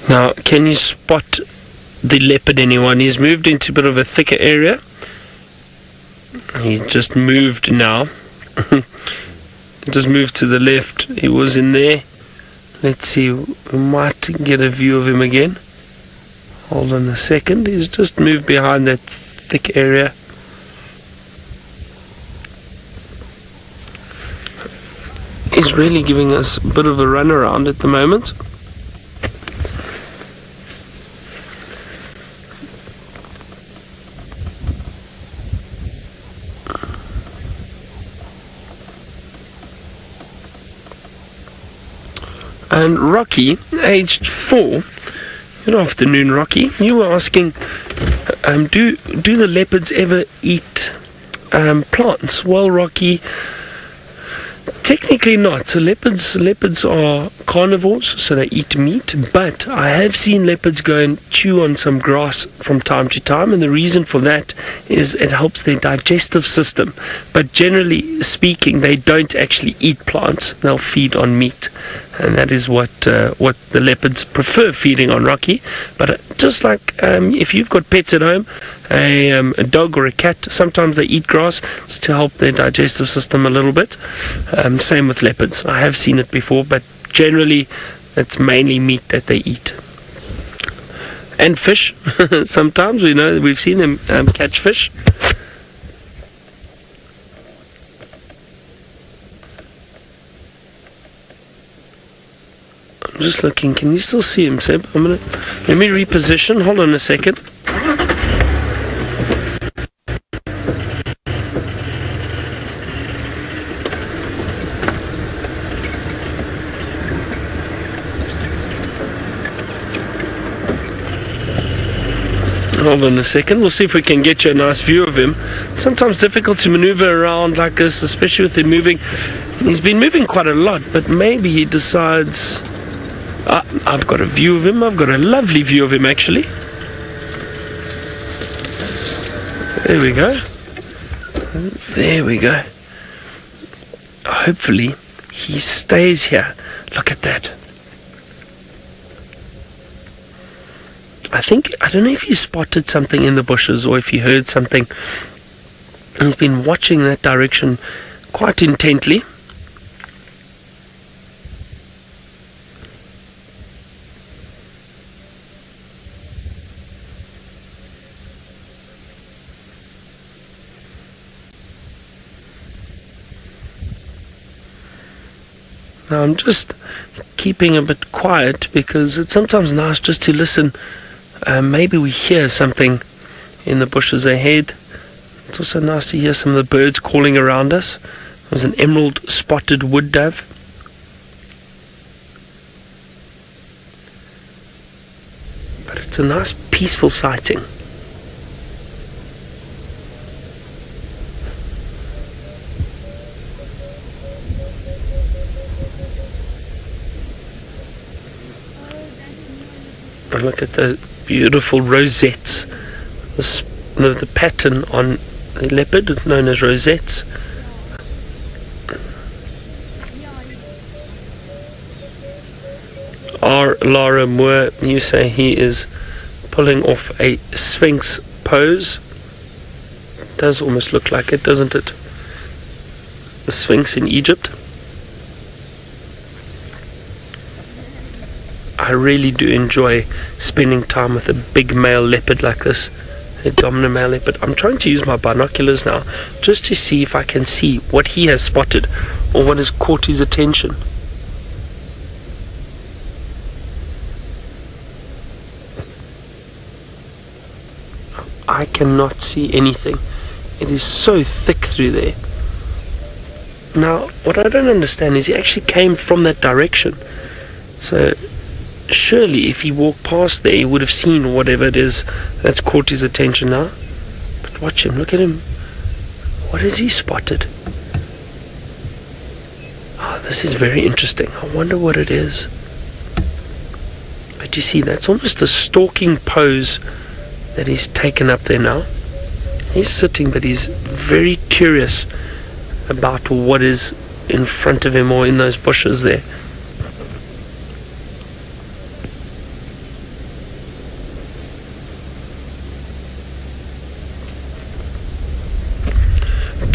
Now, can you spot the leopard, anyone? He's moved into a bit of a thicker area. He's just moved now. Just moved to the left. He was in there. Let's see, we might get a view of him again. Hold on a second. He's just moved behind that thick area. He's really giving us a bit of a run around at the moment. And Rocky, aged 4. Good afternoon, Rocky. You were asking, do the leopards ever eat plants? Well, Rocky, technically not. So leopards are carnivores, so they eat meat. But I have seen leopards go and chew on some grass from time to time, and the reason for that is it helps their digestive system. But generally speaking, they don't actually eat plants. They'll feed on meat, and that is what the leopards prefer feeding on, Rocky. But just like if you've got pets at home, a dog or a cat, sometimes they eat grass to help their digestive system a little bit. Same with leopards. I have seen it before, but generally it's mainly meat that they eat. And fish. Sometimes we've seen them catch fish. I'm just looking. Can you still see him, Seb? Let me reposition. Hold on a second. Hold on a second. We'll see if we can get you a nice view of him. It's sometimes difficult to maneuver around like this, especially with him moving. He's been moving quite a lot, but maybe he decides, I've got a view of him. I've got a lovely view of him, actually. There we go. There we go. Hopefully he stays here. Look at that. I don't know if he spotted something in the bushes or if he heard something. He's been watching that direction quite intently. Now I'm just keeping a bit quiet because it's sometimes nice just to listen. Maybe we hear something in the bushes ahead. It's also nice to hear some of the birds calling around us. There's an emerald spotted wood dove. But it's a nice peaceful sighting. And look at the beautiful rosettes. The pattern on the leopard, known as rosettes. R. Lara Moore, you say he is pulling off a sphinx pose. Does almost look like it, doesn't it? The sphinx in Egypt. I really do enjoy spending time with a big male leopard like this, a Tingana Male Leopard. I'm trying to use my binoculars now just to see if I can see what he has spotted or what has caught his attention. I cannot see anything. It is so thick through there. Now, what I don't understand is he actually came from that direction. So surely if he walked past there he would have seen whatever it is that's caught his attention now. But watch him, look at him. What has he spotted? Oh, this is very interesting. I wonder what it is. But you see, that's almost a stalking pose that he's taken up there now. He's sitting, but he's very curious about what is in front of him or in those bushes there.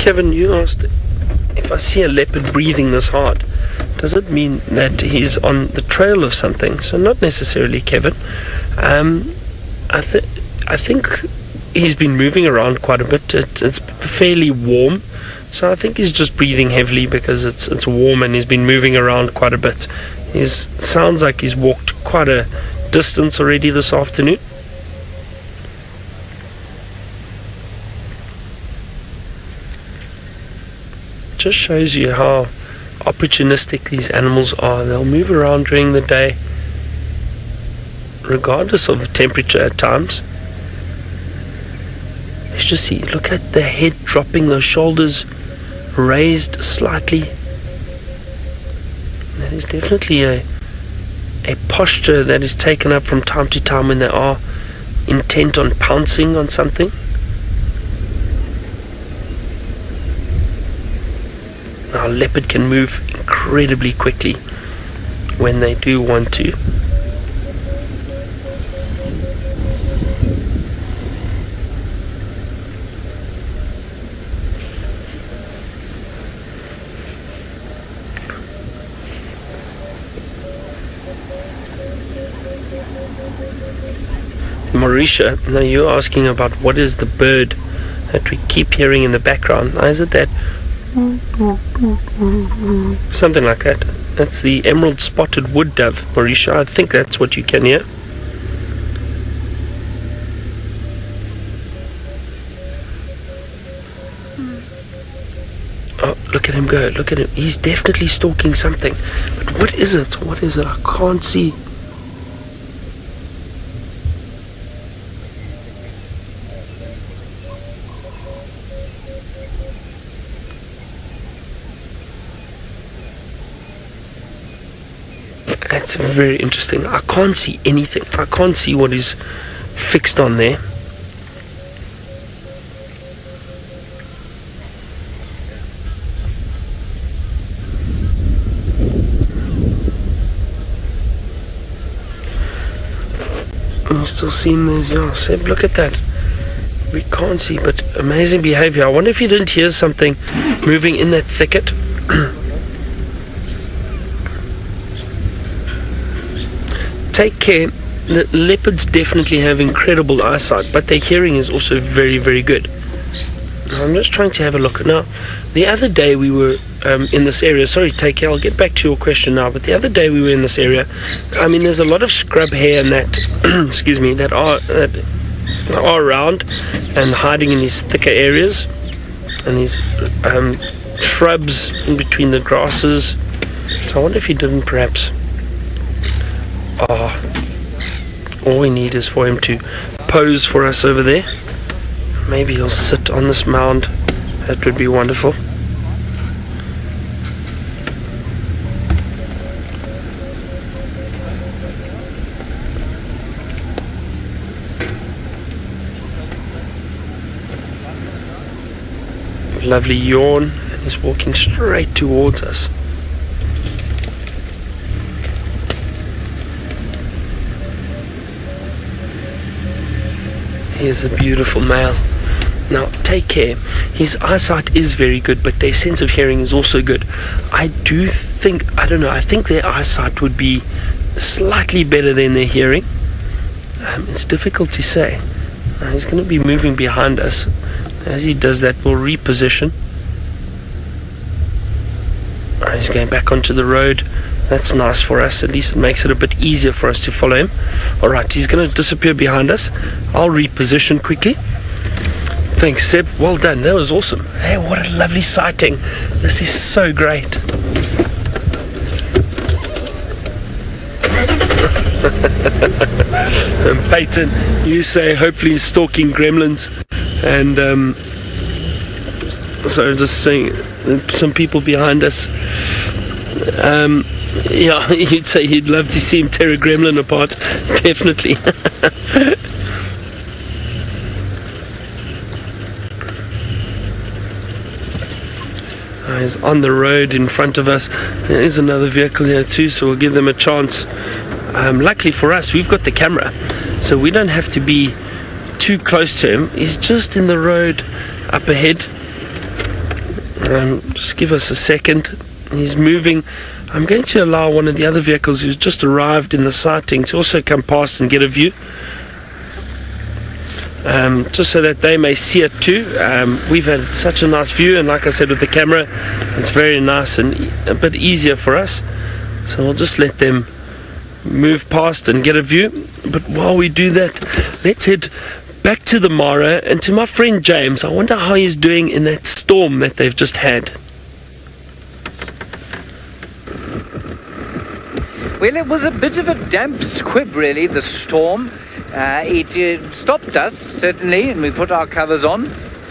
Kevin, you asked if I see a leopard breathing this hard, does it mean that he's on the trail of something? So not necessarily, Kevin. I think he's been moving around quite a bit. It's fairly warm, so I think he's just breathing heavily because it's warm, and he's been moving around quite a bit. Sounds like he's walked quite a distance already this afternoon. Just shows you how opportunistic these animals are. They'll move around during the day regardless of the temperature at times. Let's just see, look at the head dropping, those shoulders raised slightly. That is definitely a posture that is taken up from time to time when they are intent on pouncing on something. Now, a leopard can move incredibly quickly when they do want to. Mauricia, now you're asking about what is the bird that we keep hearing in the background. Now, is it that something like that? That's the emerald spotted wood dove, Mauricia. I think that's what you can hear. Oh, look at him go, look at him. He's definitely stalking something. But what is it? What is it? I can't see. That's very interesting. I can't see anything. I can't see what is fixed on there. I'm still seeing those. Yeah, Seb, look at that. We can't see, but amazing behavior. I wonder if you didn't hear something moving in that thicket. Take care. The leopards definitely have incredible eyesight, but their hearing is also very, very good. I'm just trying to have a look. Now, the other day we were in this area. Sorry, take care. I'll get back to your question now. But the other day we were in this area. I mean, there's a lot of scrub hair and that, excuse me, that are around and hiding in these thicker areas, and these shrubs in between the grasses. So I wonder if he didn't perhaps. All we need is for him to pose for us over there. Maybe he'll sit on this mound. That would be wonderful. Lovely yawn, and he's walking straight towards us. Here's a beautiful male. Now, take care. His eyesight is very good, but their sense of hearing is also good. I think their eyesight would be slightly better than their hearing. It's difficult to say. Now, he's going to be moving behind us. As he does that, we'll reposition. He's going back onto the road. That's nice for us. At least it makes it a bit easier for us to follow him. Alright, he's going to disappear behind us. I'll reposition quickly. Thanks, Seb. Well done. That was awesome. Hey, what a lovely sighting. This is so great. And Peyton, you say hopefully he's stalking gremlins. And so just saying, some people behind us. Yeah, you'd say you'd love to see him tear a gremlin apart. Definitely. He's on the road in front of us. There's another vehicle here too, so we'll give them a chance. Luckily for us, we've got the camera, so we don't have to be too close to him. He's just in the road up ahead. Just give us a second. He's moving. I'm going to allow one of the other vehicles who's just arrived in the sighting to also come past and get a view, just so that they may see it too. We've had such a nice view, and like I said, with the camera it's very nice and a bit easier for us, so we'll just let them move past and get a view. But while we do that, let's head back to the Mara and to my friend James. I wonder how he's doing in that storm that they've just had. Well, it was a bit of a damp squib, really, the storm. It stopped us, certainly, and we put our covers on,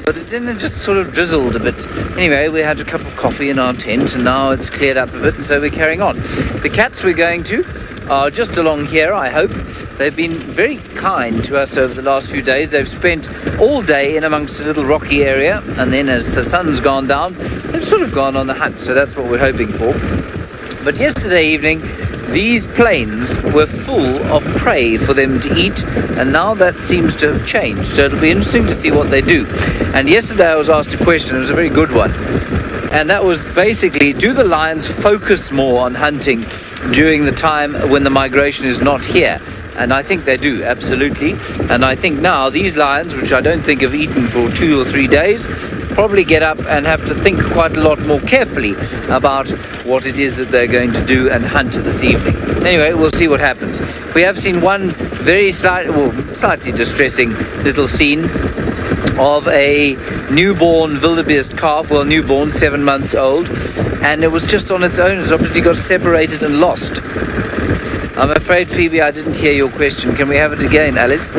but then it just sort of drizzled a bit. Anyway, we had a cup of coffee in our tent, and now it's cleared up a bit, and so we're carrying on. The cats we're going to are just along here, I hope. They've been very kind to us over the last few days. They've spent all day in amongst a little rocky area, and then as the sun's gone down, they've sort of gone on the hunt, so that's what we're hoping for. But yesterday evening, these plains were full of prey for them to eat, and now that seems to have changed, so it'll be interesting to see what they do. And yesterday I was asked a question, it was a very good one, and that was basically, do the lions focus more on hunting during the time when the migration is not here? And I think they do, absolutely. And I think now these lions, which I don't think have eaten for 2 or 3 days, probably get up and have to think quite a lot more carefully about what it is that they're going to do and hunt this evening. Anyway, we'll see what happens. We have seen one very slightly distressing little scene of a newborn wildebeest calf, well, newborn, 7 months old, and it was just on its own. It's obviously got separated and lost. I'm afraid, Phoebe, I didn't hear your question. Can we have it again, Alice?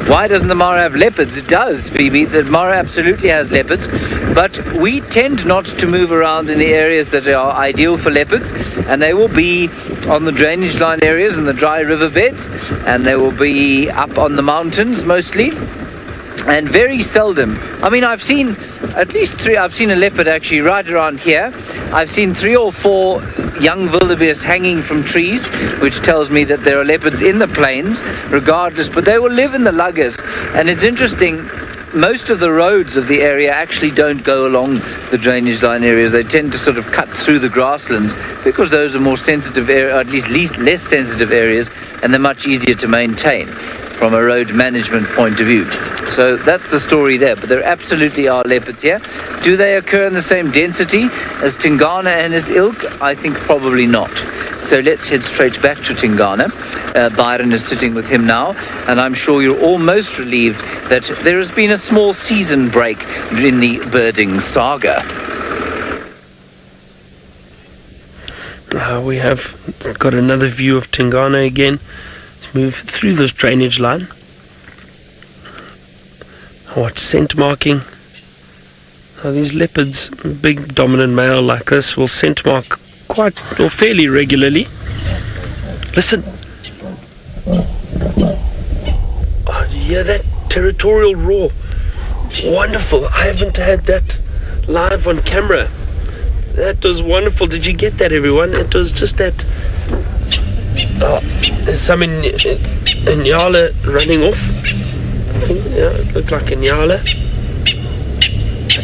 Why doesn't the Mara have leopards? It does, Phoebe. The Mara absolutely has leopards, but we tend not to move around in the areas that are ideal for leopards, and they will be on the drainage line areas and the dry riverbeds, and they will be up on the mountains mostly. And very seldom, I mean, I've seen at least 3, I've seen a leopard actually right around here. I've seen 3 or 4 young wildebeest hanging from trees, which tells me that there are leopards in the plains regardless, but they will live in the luggers. And it's interesting, most of the roads of the area actually don't go along the drainage line areas. They tend to sort of cut through the grasslands because those are more sensitive areas, or at least less sensitive areas, and they're much easier to maintain from a road management point of view. So that's the story there, but there absolutely are leopards here. Do they occur in the same density as Tingana and his ilk? I think probably not. So let's head straight back to Tingana. Byron is sitting with him now, and I'm sure you're almost relieved that there has been a small season break in the birding saga. We have got another view of Tingana again. Let's move through this drainage line. Watch scent marking. Now these leopards, big dominant male like this, will scent mark quite or fairly regularly. Listen. Oh, do you hear that territorial roar? Wonderful. I haven't had that live on camera. That was wonderful. Did you get that, everyone? It was just that. Oh, there's some Nyala running off. Yeah, it looked like a Nyala.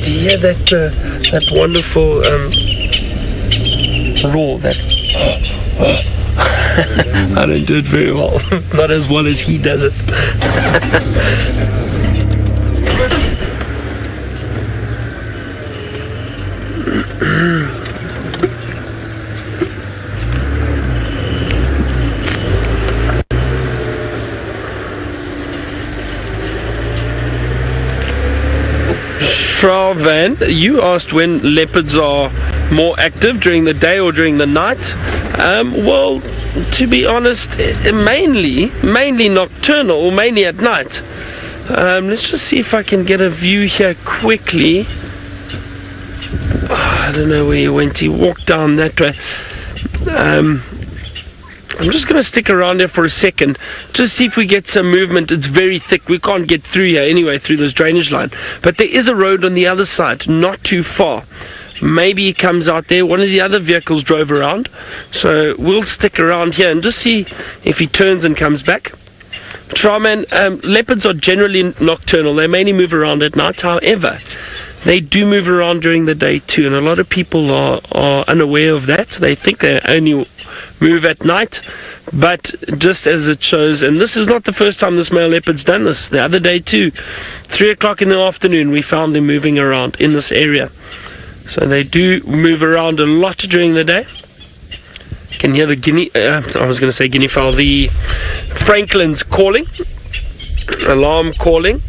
Do you hear that wonderful roar? That I don't do it very well. Not as well as he does it. Shravan, you asked when leopards are more active, during the day or during the night. Well, to be honest, mainly nocturnal, or mainly at night. Let's just see if I can get a view here quickly. I don't know where he went. He walked down that way. I'm just going to stick around here for a second, just see if we get some movement. It's very thick. We can't get through here anyway, through this drainage line. But there is a road on the other side, not too far. Maybe he comes out there. One of the other vehicles drove around. So we'll stick around here and just see if he turns and comes back. Traman, leopards are generally nocturnal. They mainly move around at night. However, they do move around during the day too, and a lot of people are unaware of that. They think they only move at night, but just as it shows, and this is not the first time this male leopard's done this. The other day too, 3 o'clock in the afternoon, we found him moving around in this area. So they do move around a lot during the day. You can hear the guinea fowl, the Franklin's calling, alarm calling.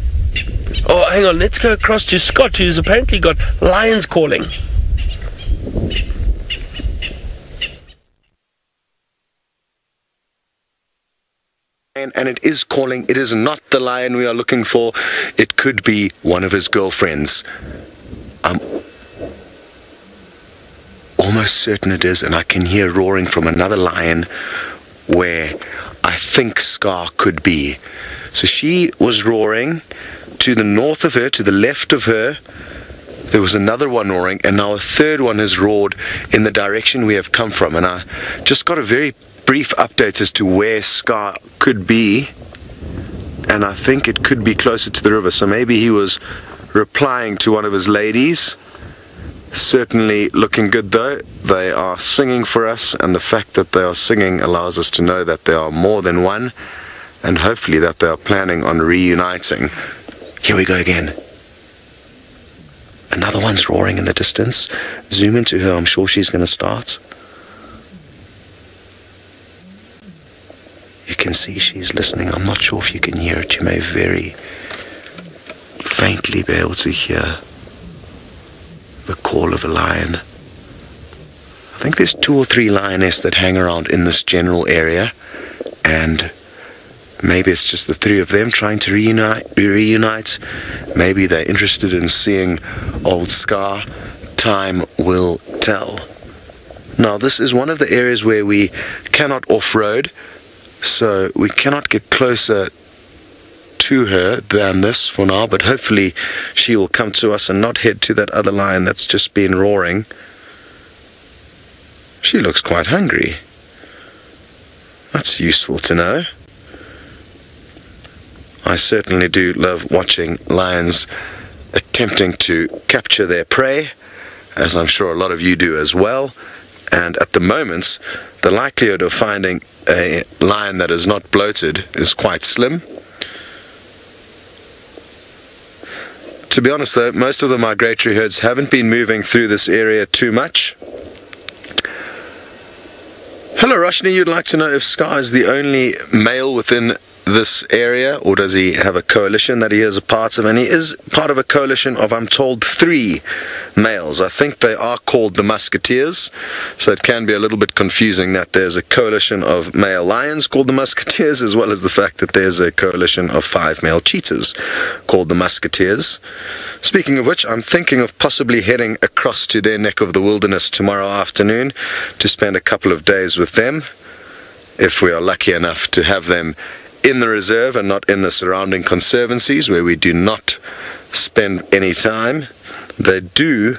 Oh, hang on, let's go across to Scott, who's apparently got lions calling. And it is calling. It is not the lion we are looking for. It could be one of his girlfriends. I'm almost certain it is, and I can hear roaring from another lion where I think Scar could be. So she was roaring to the north of her, to the left of her. There was another one roaring, and now a third one has roared in the direction we have come from. And I just got a very brief update as to where Scar could be, and I think it could be closer to the river. So maybe he was replying to one of his ladies. Certainly looking good though. They are singing for us, and the fact that they are singing allows us to know that there are more than one, and hopefully that they are planning on reuniting. Here we go again. Another one's roaring in the distance. Zoom into her, I'm sure she's going to start. You can see she's listening. I'm not sure if you can hear it. You may very faintly be able to hear the call of a lion. I think there's 2 or 3 lionesses that hang around in this general area, and maybe it's just the 3 of them trying to reunite. Maybe they're interested in seeing old Scar. Time will tell. Now, this is one of the areas where we cannot off-road, so we cannot get closer to her than this for now, but hopefully she will come to us and not head to that other lion that's just been roaring. She looks quite hungry. That's useful to know. I certainly do love watching lions attempting to capture their prey, as I'm sure a lot of you do as well. And at the moment, the likelihood of finding a lion that is not bloated is quite slim. To be honest though, most of the migratory herds haven't been moving through this area too much. Hello Roshni, you'd like to know if Scar is the only male within this area, or does he have a coalition that he is a part of? And he is part of a coalition of, I'm told, 3 males. I think they are called the Musketeers, so it can be a little bit confusing that there's a coalition of male lions called the Musketeers, as well as the fact that there's a coalition of 5 male cheetahs called the Musketeers. Speaking of which, I'm thinking of possibly heading across to their neck of the wilderness tomorrow afternoon to spend a couple of days with them, if we are lucky enough to have them in the reserve and not in the surrounding conservancies where we do not spend any time. They do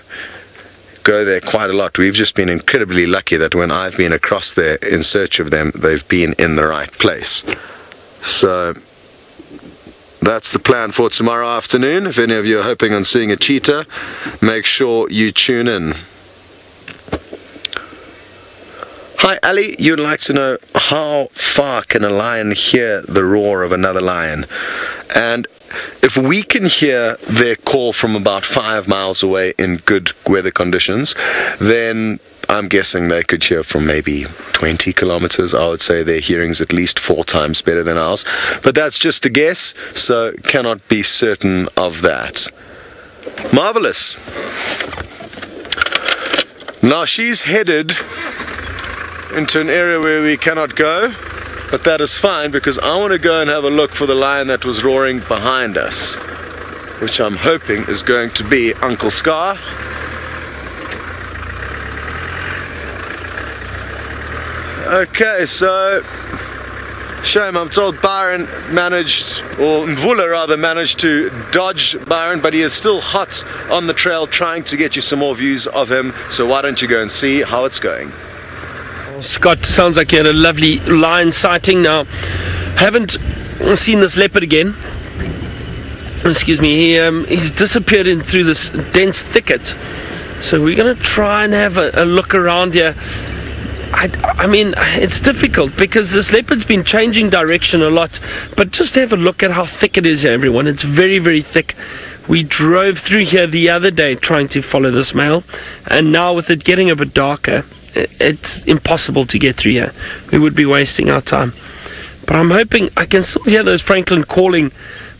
go there quite a lot. We've just been incredibly lucky that when I've been across there in search of them, they've been in the right place. So that's the plan for tomorrow afternoon. If any of you are hoping on seeing a cheetah, make sure you tune in. Hi Ali, you'd like to know how far can a lion hear the roar of another lion? And if we can hear their call from about 5 miles away in good weather conditions, then I'm guessing they could hear from maybe 20 kilometers. I would say their hearing's at least 4 times better than ours. But that's just a guess, so cannot be certain of that. Marvelous. Now she's headed into an area where we cannot go, but that is fine because I want to go and have a look for the lion that was roaring behind us, which I'm hoping is going to be Uncle Scar. Okay, so shame, I'm told Byron managed, or Mvula rather, managed to dodge Byron, but he is still hot on the trail trying to get you some more views of him, so why don't you go and see how it's going. Scott, sounds like you had a lovely lion sighting. Now, haven't I've seen this leopard again. Excuse me. He's disappeared in through this dense thicket. So we're going to try and have a look around here. I mean, it's difficult because this leopard's been changing direction a lot. But just have a look at how thick it is here, everyone. It's very, very thick. We drove through here the other day trying to follow this male. And now with it getting a bit darker, it's impossible to get through here. We would be wasting our time. But I'm hoping I can still hear those Franklin calling.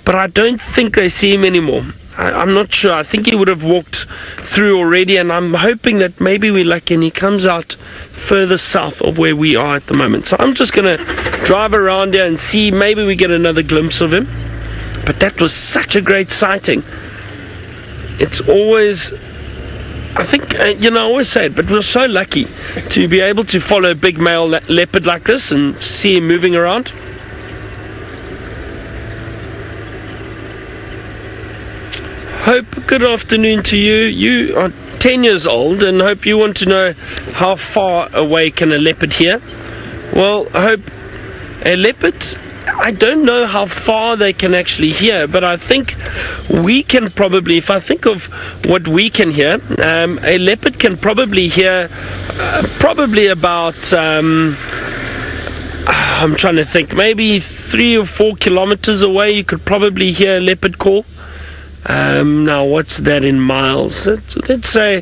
But I don't think they see him anymore. I'm not sure. I think he would have walked through already, and I'm hoping that maybe we're lucky and he comes out further south of where we are at the moment. So I'm just going to drive around here and see. Maybe we get another glimpse of him. But that was such a great sighting. It's always, I think, I always say it, but we're so lucky to be able to follow a big male leopard like this and see him moving around. Hope, good afternoon to you. You are 10 years old and hope you want to know how far away can a leopard hear. Well, I hope a leopard, I don't know how far they can actually hear, but I think we can probably, if I think of what we can hear, a leopard can probably hear probably about, I'm trying to think, maybe 3 or 4 kilometers away you could probably hear a leopard call. Now what's that in miles? Let's say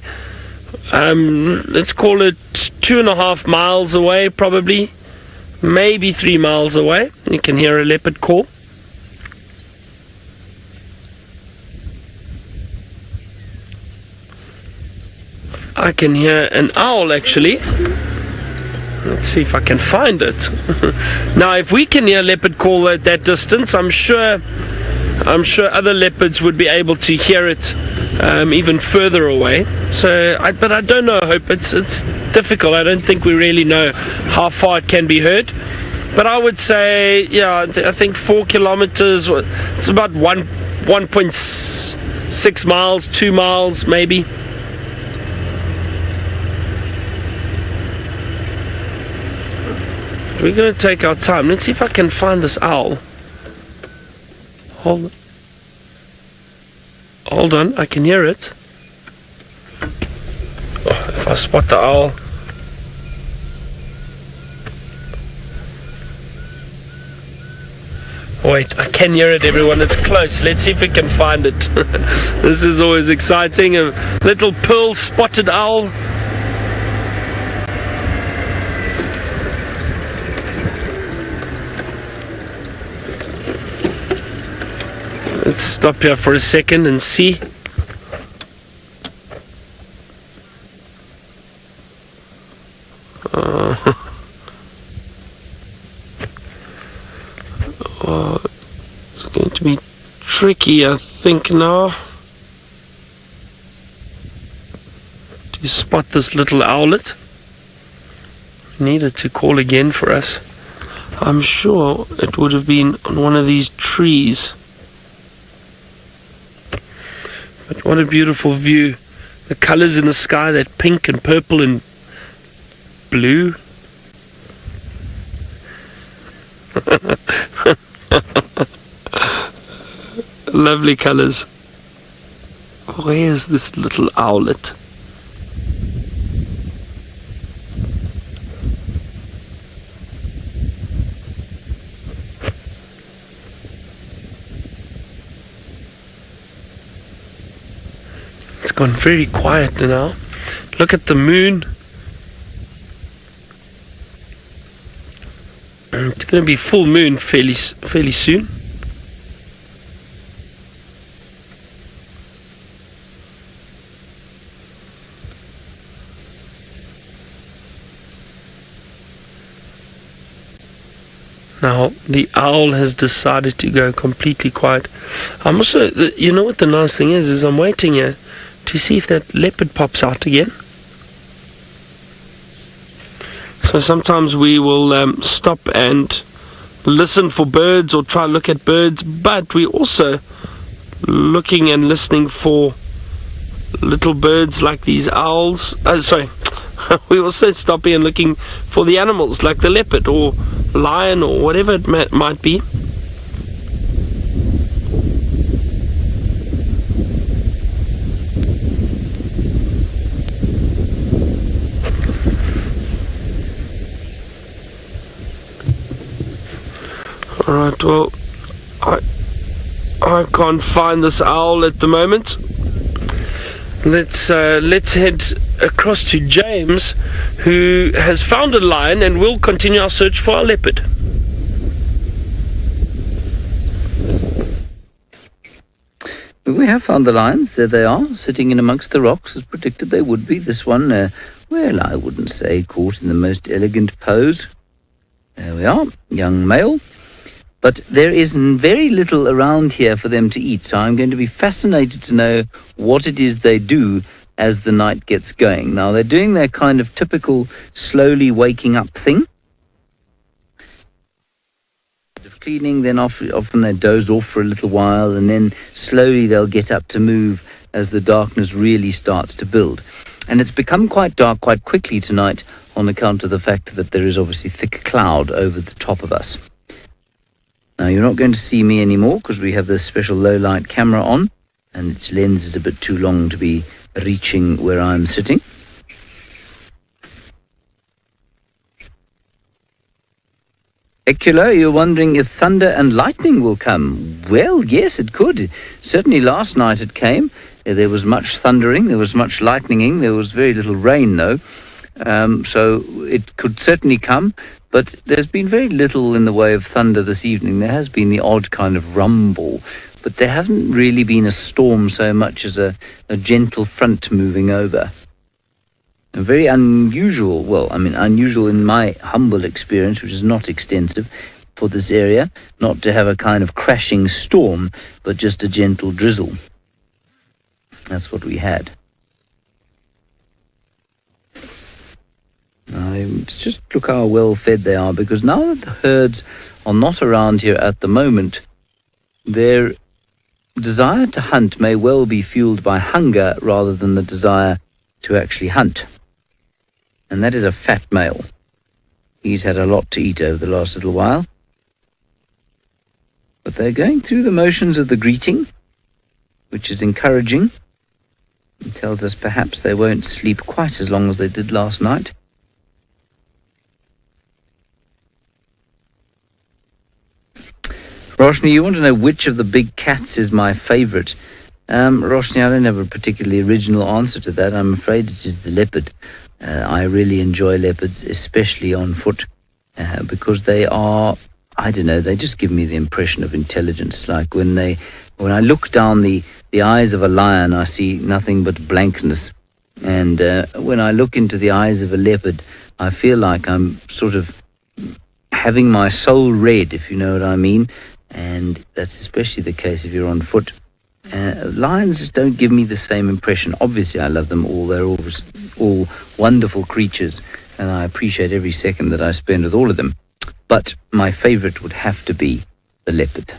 let's call it 2.5 miles away, probably maybe 3 miles away. You can hear a leopard call. I can hear an owl actually. Let's see if I can find it. Now if we can hear a leopard call at that distance, I'm sure other leopards would be able to hear it even further away. So, but I don't know. I hope it's difficult. I don't think we really know how far it can be heard. But I would say, yeah, I think 4 kilometers. It's about 1.6 miles, 2 miles maybe. We're going to take our time. Let's see if I can find this owl. Hold on, I can hear it. Oh, if I spot the owl. Wait, I can hear it, everyone. It's close. Let's see if we can find it. This is always exciting. A little pearl spotted owl. Let's stop here for a second and see. It's going to be tricky, I think, now to spot this little owlet. Needed to call again for us. I'm sure it would have been on one of these trees. But what a beautiful view. The colors in the sky, that pink and purple and blue. Lovely colors. Where's this little owlet? It's gone very quiet now. Look at the moon. It's going to be full moon fairly soon. Now the owl has decided to go completely quiet. I'm also, you know what the nice thing is I'm waiting here to see if that leopard pops out again. So sometimes we will stop and listen for birds or try to look at birds, but we're also looking and listening for little birds like these owls. We also stopping and looking for the animals like the leopard or lion or whatever it might be. Alright, well, I can't find this owl at the moment. Let's head across to James, who has found a lion, and we'll continue our search for our leopard. We have found the lions. There they are, sitting in amongst the rocks, as predicted they would be. This one, well, I wouldn't say caught in the most elegant pose. There we are, young male. But there is very little around here for them to eat, so I'm going to be fascinated to know what it is they do as the night gets going. Now, they're doing their kind of typical slowly waking up thing. Cleaning, then often they doze off for a little while, and then slowly they'll get up to move as the darkness really starts to build. And it's become quite dark quite quickly tonight on account of the fact that there is obviously thick cloud over the top of us. Now, you're not going to see me anymore because we have this special low light camera on, and its lens is a bit too long to be reaching where I'm sitting. Ecula, you're wondering if thunder and lightning will come. Well, yes, it could. Certainly last night it came. There was much thundering, there was much lightninging, there was very little rain, though. So it could certainly come, but there's been very little in the way of thunder this evening. There has been the odd kind of rumble, but there hasn't really been a storm so much as a gentle front moving over. A very unusual, well, I mean, unusual in my humble experience, which is not extensive for this area, not to have a kind of crashing storm, but just a gentle drizzle. That's what we had. Let's just look how well fed they are, because now that the herds are not around here at the moment, their desire to hunt may well be fueled by hunger rather than the desire to actually hunt. And that is a fat male. He's had a lot to eat over the last little while. But they're going through the motions of the greeting, which is encouraging. It tells us perhaps they won't sleep quite as long as they did last night. Roshni, you want to know which of the big cats is my favourite? Roshni, I don't have a particularly original answer to that. I'm afraid it is the leopard. I really enjoy leopards, especially on foot, because they are, I don't know, they just give me the impression of intelligence. Like when I look down the eyes of a lion, I see nothing but blankness. And when I look into the eyes of a leopard, I feel like I'm sort of having my soul read, if you know what I mean. And that's especially the case if you're on foot. Lions just don't give me the same impression. Obviously, I love them all. They're all wonderful creatures, and I appreciate every second that I spend with all of them. But my favorite would have to be the leopard.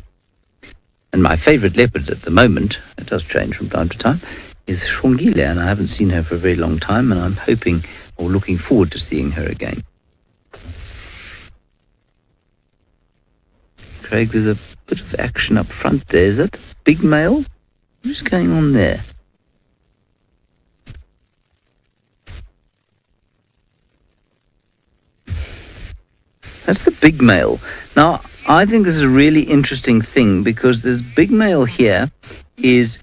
And my favorite leopard at the moment, it does change from time to time, is Shongile, and I haven't seen her for a very long time, and I'm hoping or looking forward to seeing her again. Craig, there's a bit of action up front there. Is that the big male? What's going on there? That's the big male. Now, I think this is a really interesting thing, because this big male here is,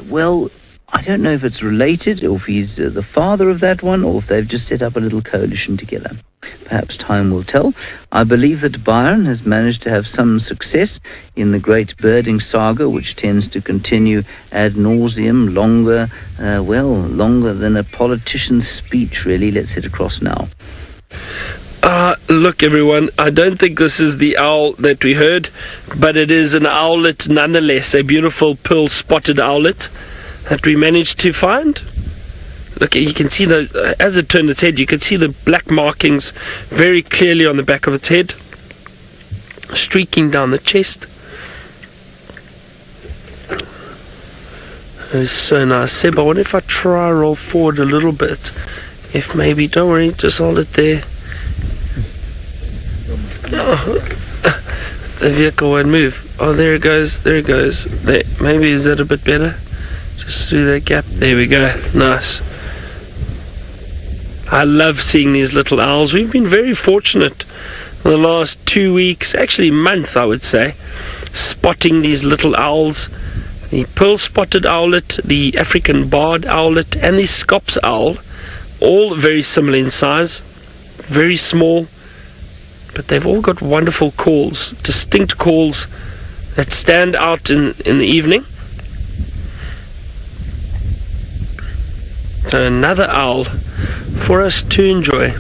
well, I don't know if it's related, or if he's the father of that one, or if they've just set up a little coalition together. Perhaps time will tell. I believe that Byron has managed to have some success in the great birding saga, which tends to continue ad nauseum, longer than a politician's speech, really. Let's head across now. Look, everyone, I don't think this is the owl that we heard, but it is an owlet nonetheless, a beautiful pearl-spotted owlet that we managed to find. Look, you can see those, as it turned its head, you can see the black markings very clearly on the back of its head, streaking down the chest. It's so nice. Seb, I wonder if I try roll forward a little bit. If maybe, don't worry, just hold it there. Oh, the vehicle won't move. Oh, there it goes, there it goes. There, maybe is that a bit better? Just through that gap. There we go. Nice. I love seeing these little owls. We've been very fortunate the last 2 weeks, actually month I would say, spotting these little owls. The pearl-spotted owlet, the African barred owlet, and the Scops owl, all very similar in size, very small, but they've all got wonderful calls, distinct calls that stand out in the evening. So another owl for us to enjoy.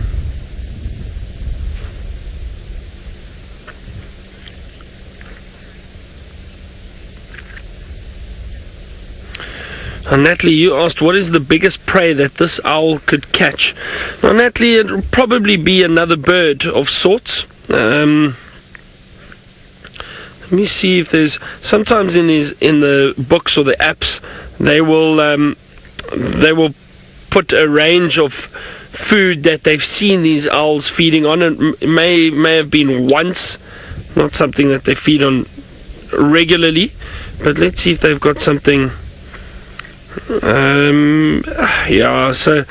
And Natalie, you asked what is the biggest prey that this owl could catch. Now Natalie, it will probably be another bird of sorts. Let me see if there's, sometimes in the books or the apps, they will put a range of food that they've seen these owls feeding on. It may have been once, not something that they feed on regularly, but let's see if they've got something. Yeah, so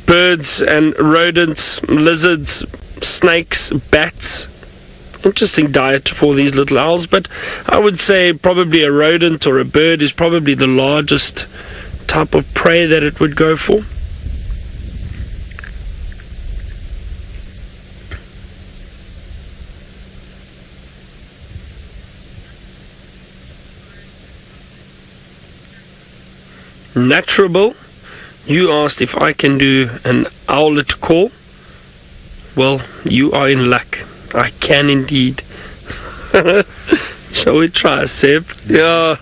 birds and rodents, lizards, snakes, bats. Interesting diet for these little owls, but I would say probably a rodent or a bird is probably the largest type of prey that it would go for. Naturable, you asked if I can do an owlet call. Well, you are in luck. I can indeed. Shall we try, Seb? Yeah.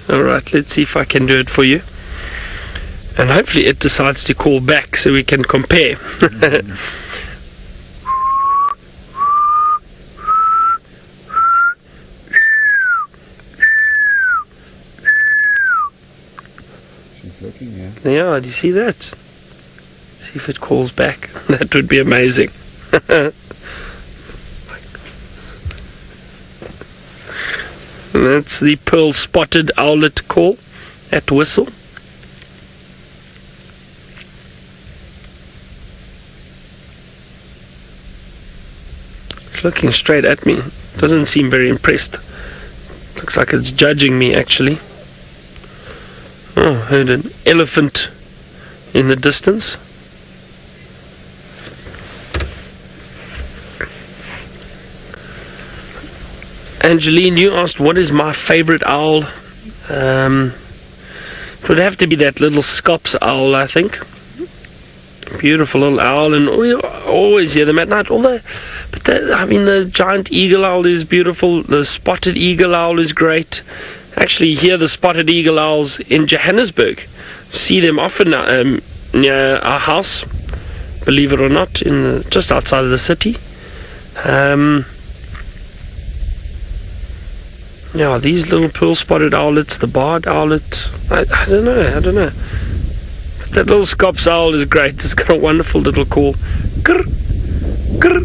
Alright, let's see if I can do it for you. And hopefully it decides to call back so we can compare. Looking, yeah. Yeah, do you see that? See if it calls back. That would be amazing. That's the pearl-spotted owlet call at whistle. It's looking straight at me. Doesn't seem very impressed. Looks like it's judging me actually. Oh, heard an elephant in the distance. Angeline, you asked what is my favorite owl. It would have to be that little Scops owl, I think. Beautiful little owl, and we always hear them at night. Although, but the giant eagle owl is beautiful. The spotted eagle owl is great. Actually hear the spotted eagle owls in Johannesburg. See them often near our house, believe it or not, just outside of the city. Yeah, these little pearl-spotted owlets, the barred owlet, I don't know. But that little Scops owl is great. It's got a wonderful little call. Grr, grr,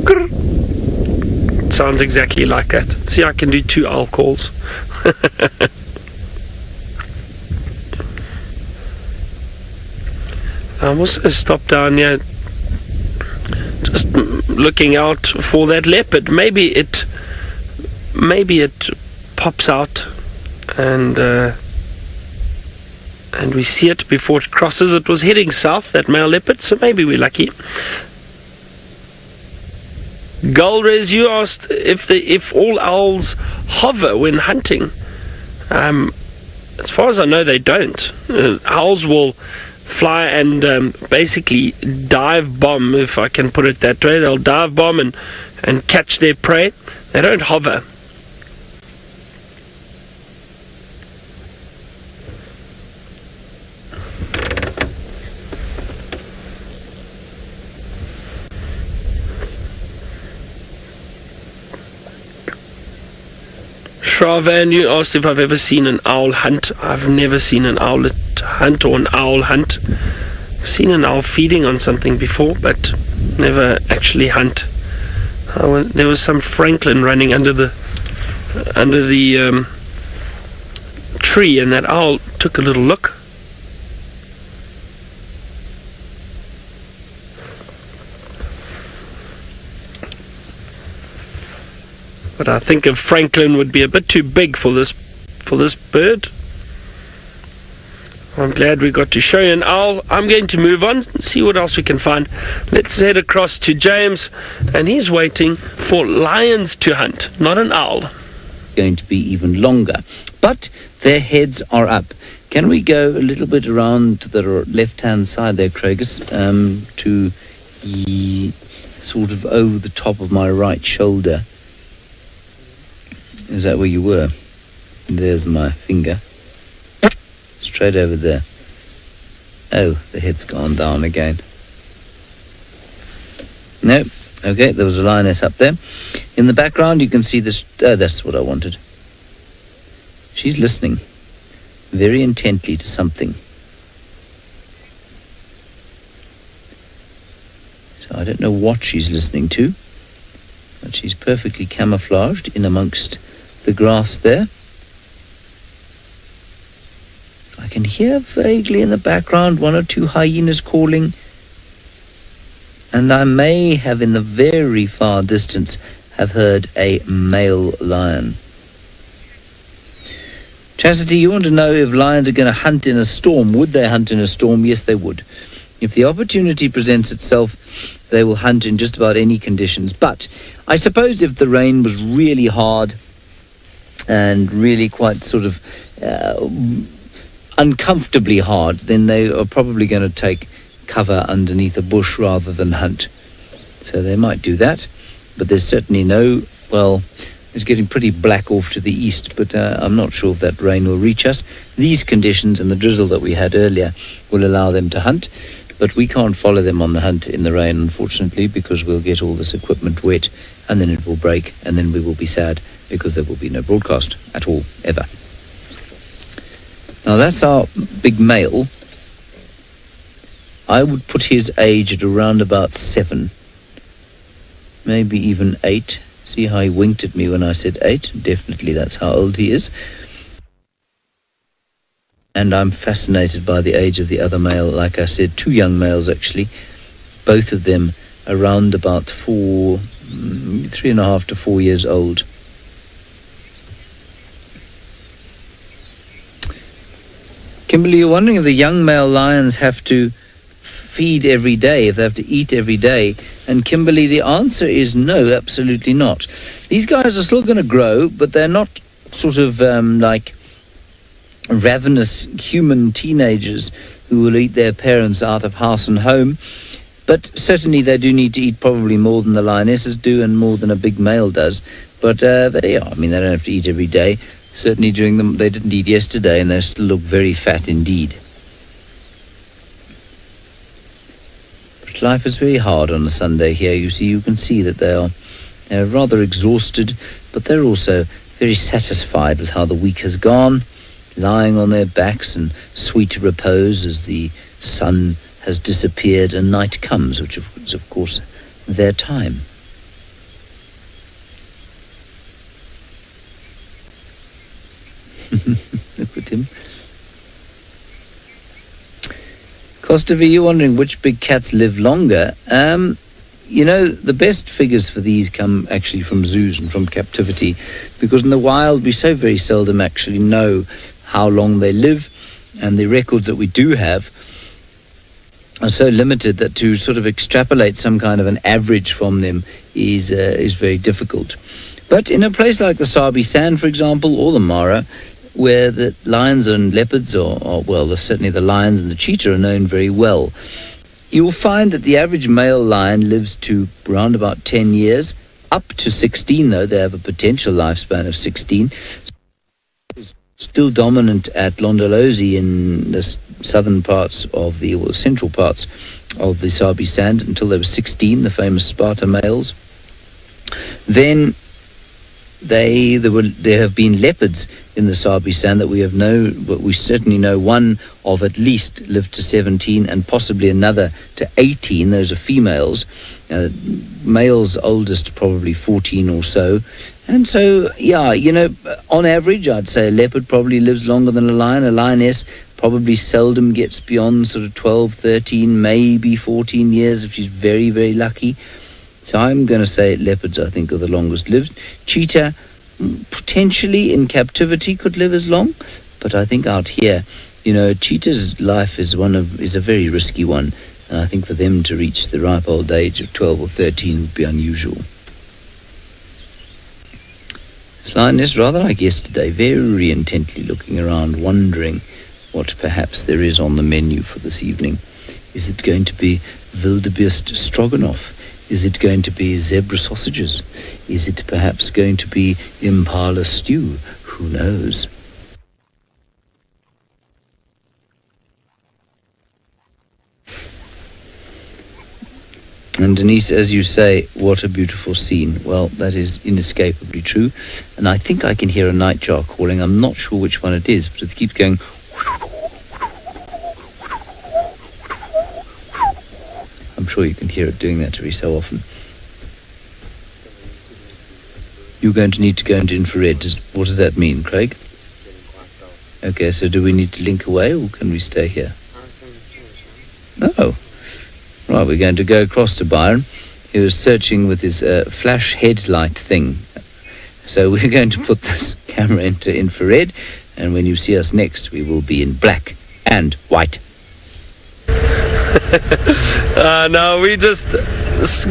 grr. Sounds exactly like that. See, I can do 2 owl calls. I also stopped down here, just looking out for that leopard. Maybe it pops out and we see it before it crosses. It was heading south, that male leopard, so maybe we're lucky. Gulrez, you asked if all owls hover when hunting. As far as I know, they don't. Owls will fly and basically dive bomb, if I can put it that way. They'll dive bomb and catch their prey. They don't hover. Shravan, you asked if I've ever seen an owl hunt. I've never seen an owlet hunt or an owl hunt. I've seen an owl feeding on something before, but never actually hunt. There was some francolin running under the tree, and that owl took a little look. But I think a Franklin would be a bit too big for this bird. I'm glad we got to show you an owl. I'm going to move on and see what else we can find. Let's head across to James, and he's waiting for lions to hunt, not an owl. Going to be even longer, but their heads are up. Can we go a little bit around to the left-hand side there, Kruger, to sort of over the top of my right shoulder? Is that where you were? There's my finger. Straight over there. Oh, the head's gone down again. No. Okay, there was a lioness up there. In the background, you can see this. Oh, that's what I wanted. She's listening very intently to something. So I don't know what she's listening to, but she's perfectly camouflaged in amongst the grass there. I can hear vaguely in the background one or two hyenas calling, and I may have in the very far distance have heard a male lion. Chastity, you want to know if lions are going to hunt in a storm. Would they hunt in a storm? Yes, they would. If the opportunity presents itself, they will hunt in just about any conditions. But I suppose if the rain was really hard and really quite sort of uncomfortably hard, then they are probably going to take cover underneath a bush rather than hunt. So they might do that, but there's certainly no, well, it's getting pretty black off to the east, but I'm not sure if that rain will reach us. These conditions and the drizzle that we had earlier will allow them to hunt, but we can't follow them on the hunt in the rain, unfortunately, because we'll get all this equipment wet, and then it will break, and then we will be sad because there will be no broadcast at all, ever. Now that's our big male. I would put his age at around about 7, maybe even 8. See how he winked at me when I said 8? Definitely that's how old he is. And I'm fascinated by the age of the other male. Like I said, 2 young males actually, both of them around about 3.5 to 4 years old. Kimberly, you're wondering if the young male lions have to feed every day, if they have to eat every day. And Kimberly, the answer is no, absolutely not. These guys are still going to grow, but they're not sort of like ravenous human teenagers who will eat their parents out of house and home. But certainly they do need to eat probably more than the lionesses do and more than a big male does. But they are. I mean, they don't have to eat every day. Certainly during them, they didn't eat yesterday, and they still look very fat indeed. But life is very hard on a Sunday here. You can see that they're rather exhausted, but they're also very satisfied with how the week has gone, lying on their backs in sweet repose as the sun has disappeared and night comes, which is, of course, their time. Look at him. Costa V, you're wondering which big cats live longer. You know, the best figures for these come actually from zoos and from captivity, because in the wild we so very seldom actually know how long they live, and the records that we do have are so limited that to sort of extrapolate some kind of an average from them is very difficult. But in a place like the Sabi Sand, for example, or the Mara, where the lions and leopards, certainly the lions and the cheetah are known very well, you'll find that the average male lion lives to around about 10 years, up to 16 though. They have a potential lifespan of 16. Still dominant at Londolozi in the southern parts of central parts of the Sabi Sand until they were 16, the famous Sparta males. Then there have been leopards in the Sabi Sand that we certainly know one of at least lived to 17 and possibly another to 18. Those are females. Males oldest probably 14 or so. And so, yeah, you know, on average, I'd say a leopard probably lives longer than a lion. A lioness probably seldom gets beyond sort of 12, 13, maybe 14 years if she's very, very lucky. So I'm going to say leopards, I think, are the longest lived. Cheetah, potentially in captivity, could live as long. But I think out here, cheetah's life is a very risky one. And I think for them to reach the ripe old age of 12 or 13 would be unusual. This lion is rather like yesterday, very intently looking around, wondering what perhaps there is on the menu for this evening. Is it going to be wildebeest stroganoff? Is it going to be zebra sausages? Is it perhaps going to be impala stew? Who knows? And Denise, as you say, what a beautiful scene. Well, that is inescapably true. And I think I can hear a nightjar calling. I'm not sure which one it is, but it keeps going. I'm sure you can hear it doing that every so often. You're going to need to go into infrared. What does that mean, Craig? Okay, so do we need to link away or can we stay here? No. Right, we're going to go across to Byron. He was searching with his flash headlight thing. So we're going to put this camera into infrared, and when you see us next, we will be in black and white. No, we just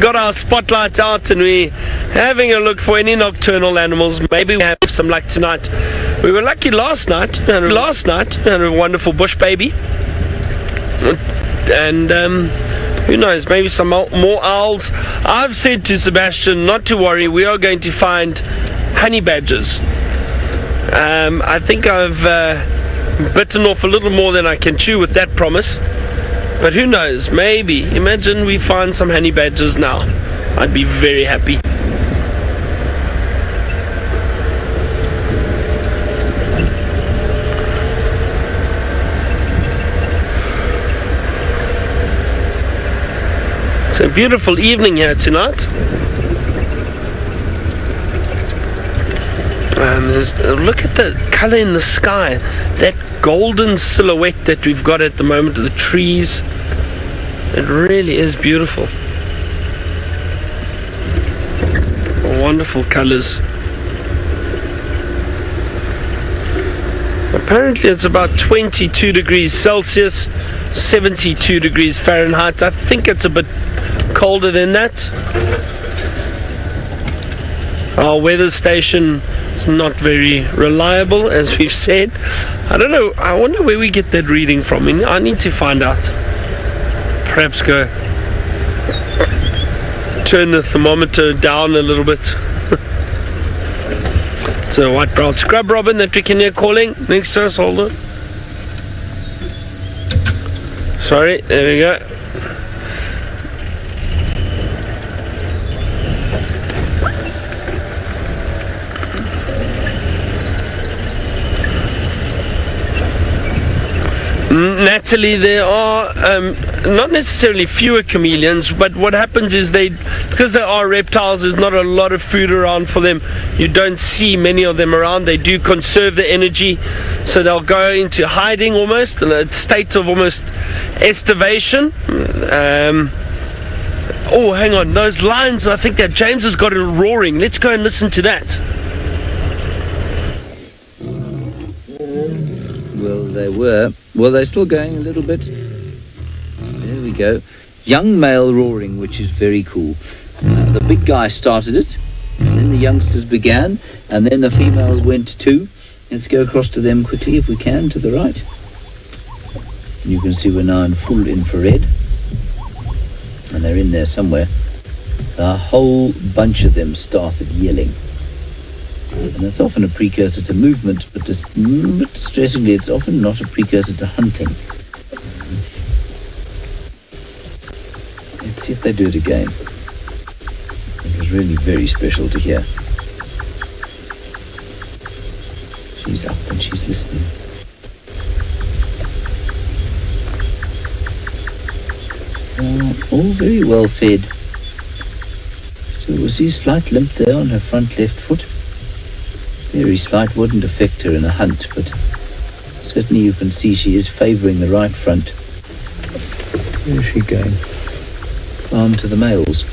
got our spotlights out and we're having a look for any nocturnal animals. Maybe we have some luck tonight. We were lucky last night. We had a wonderful bush baby. And who knows, maybe some more owls. I've said to Sebastian not to worry, we are going to find honey badgers. I think I've bitten off a little more than I can chew with that promise. But who knows, maybe. Imagine we find some honey badgers now. I'd be very happy. It's a beautiful evening here tonight. Look at the color in the sky. That golden silhouette that we've got at the moment of the trees. It really is beautiful. Wonderful colors. Apparently it's about 22 degrees Celsius, 72 degrees Fahrenheit. I think it's a bit colder than that. Our weather station is not very reliable, as we've said. I don't know, I wonder where we get that reading from. I need to find out. Perhaps go turn the thermometer down a little bit. It's a white-browed scrub robin that we can hear calling next to us. Hold on. Sorry, there we go. Natalie, there are not necessarily fewer chameleons, but what happens is because they are reptiles, there's not a lot of food around for them. You don't see many of them around. They do conserve the energy, so they'll go into hiding almost, in a state of almost estivation. Oh, hang on, those lions, I think that James has got it roaring. Let's go and listen to that. Well, they're still going a little bit. There we go. Young male roaring, which is very cool. The big guy started it, and then the youngsters began, and then the females went too. Let's go across to them quickly if we can, to the right. And you can see we're now in full infrared. And they're in there somewhere. A whole bunch of them started yelling. And that's often a precursor to movement, but distressingly, it's often not a precursor to hunting. Let's see if they do it again. It was really very special to hear. She's up and she's listening. All very well fed. So we'll see a slight limp there on her front left foot. Very slight, wouldn't affect her in a hunt, but certainly you can see she is favouring the right front. Where is she going? On to the males.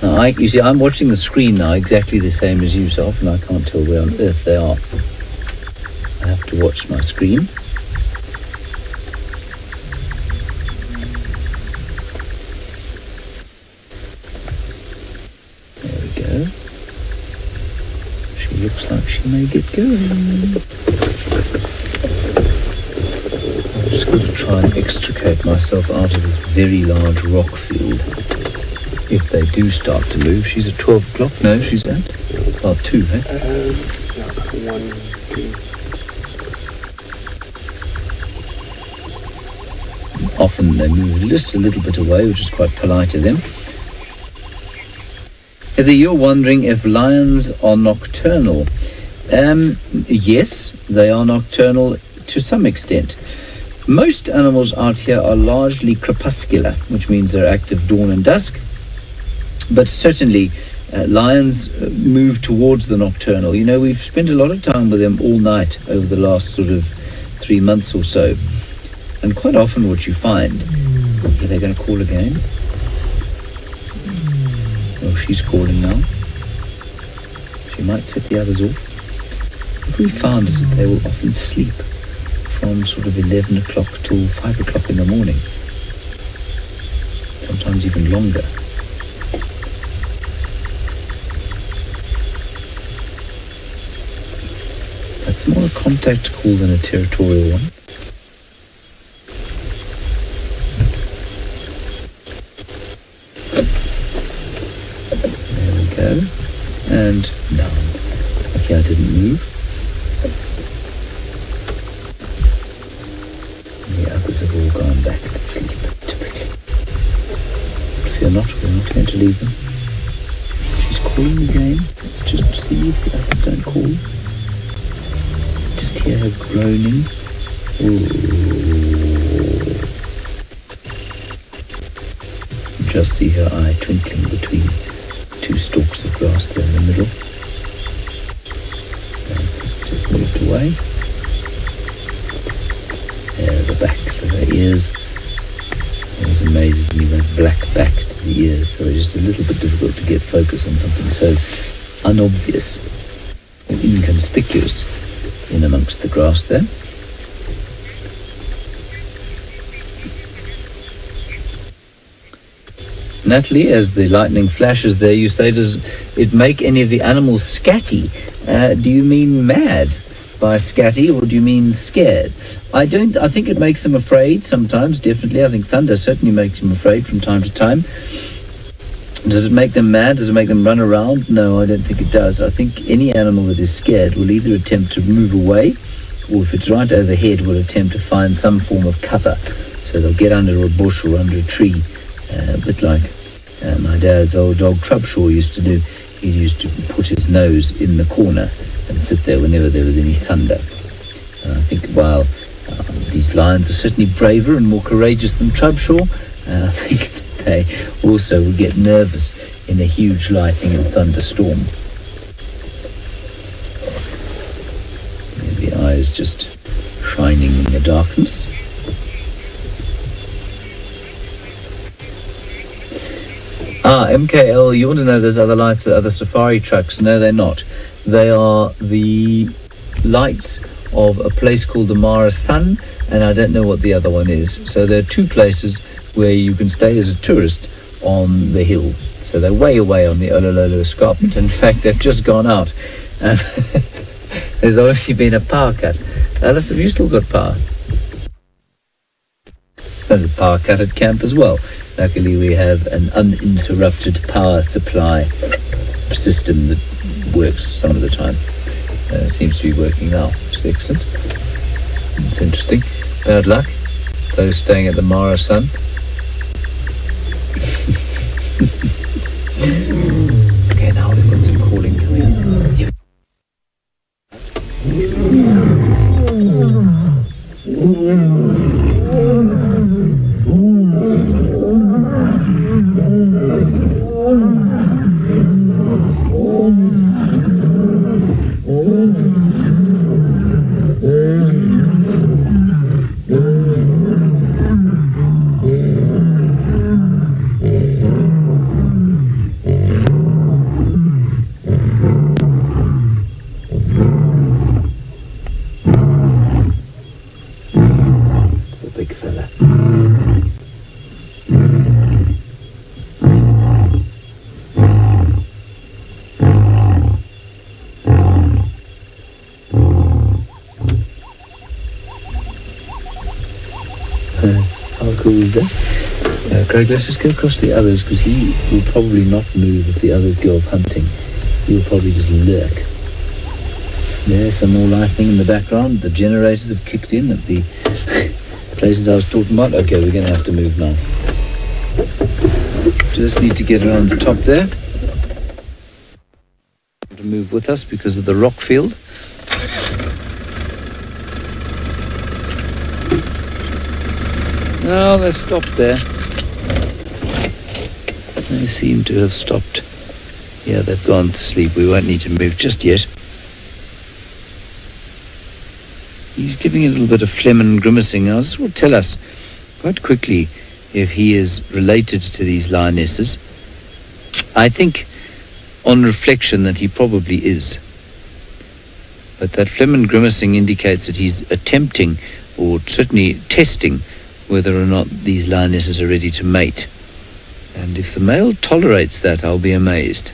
Now, you see, I'm watching the screen now exactly the same as you, so often I can't tell where on earth they are. I have to watch my screen. There we go. She looks like she may get going. I'm just going to try and extricate myself out of this very large rock field. If they do start to move. She's at 12 o'clock. No, she's at about 2, eh? Yeah, 1, 2. Often they move just a little bit away, which is quite polite of them. Heather, you're wondering if lions are nocturnal. Yes, they are nocturnal to some extent. Most animals out here are largely crepuscular, which means they're active dawn and dusk. But certainly, lions move towards the nocturnal. You know, we've spent a lot of time with them all night over the last sort of 3 months or so. And quite often what you find, are they going to call again? Oh, she's calling now. She might set the others off. What we found is that they will often sleep from sort of 11 o'clock till 5 o'clock in the morning. Sometimes even longer. That's more a contact call than a territorial one. There we go. And no. Okay, I didn't move. The others have all gone back to sleep, typically. But fear not, we're not going to leave them. She's calling again. Let's just see if the others don't call. Just hear her groaning. Ooh. Just see her eye twinkling between 2 stalks of grass there in the middle. It's just moved away. There are the backs of her ears. It always amazes me that black back to the ears, so it's just a little bit difficult to get focus on something so unobvious or inconspicuous in amongst the grass there. Natalie, as the lightning flashes there, you say, does it make any of the animals scatty? Do you mean mad by scatty, or do you mean scared? I think it makes them afraid sometimes, definitely. I think thunder certainly makes them afraid from time to time. Does it make them mad? Does it make them run around? No, I don't think it does. I think any animal that is scared will either attempt to move away, or if it's right overhead, will attempt to find some form of cover. So they'll get under a bush or under a tree, a bit like my dad's old dog Trubshaw used to do. He used to put his nose in the corner and sit there whenever there was any thunder. And I think while these lions are certainly braver and more courageous than Trubshaw, I think they also will get nervous in a huge lightning and thunderstorm. The eye is just shining in the darkness. MKL, you want to know there's other lights at other safari trucks? No, they're not. They are the lights of a place called the Mara Sun, and I don't know what the other one is. So there are 2 places where you can stay as a tourist on the hill. So they're way away on the Olololo escarpment. In fact, they've just gone out. And there's obviously been a power cut. Alice, have you still got power? There's a power cut at camp as well. Luckily, we have an uninterrupted power supply system that works some of the time. Seems to be working now, which is excellent. It's interesting. Bad luck, those staying at the Mara Sun. Okay, now we've got some calling coming up. Here. that. Craig, let's just go across the others, because he will probably not move if the others go off hunting. He will probably just lurk. There's some more lightning in the background. The generators have kicked in at the places I was talking about. Okay, we're going to have to move now. Just need to get around the top there. To move with us because of the rock field. No, they've stopped there. They seem to have stopped. Yeah, they've gone to sleep. We won't need to move just yet. He's giving a little bit of phlegm and grimacing. Now, this will tell us quite quickly if he is related to these lionesses. I think, on reflection, that he probably is. But that phlegm and grimacing indicates that he's attempting, or certainly testing, whether or not these lionesses are ready to mate. And if the male tolerates that, I'll be amazed.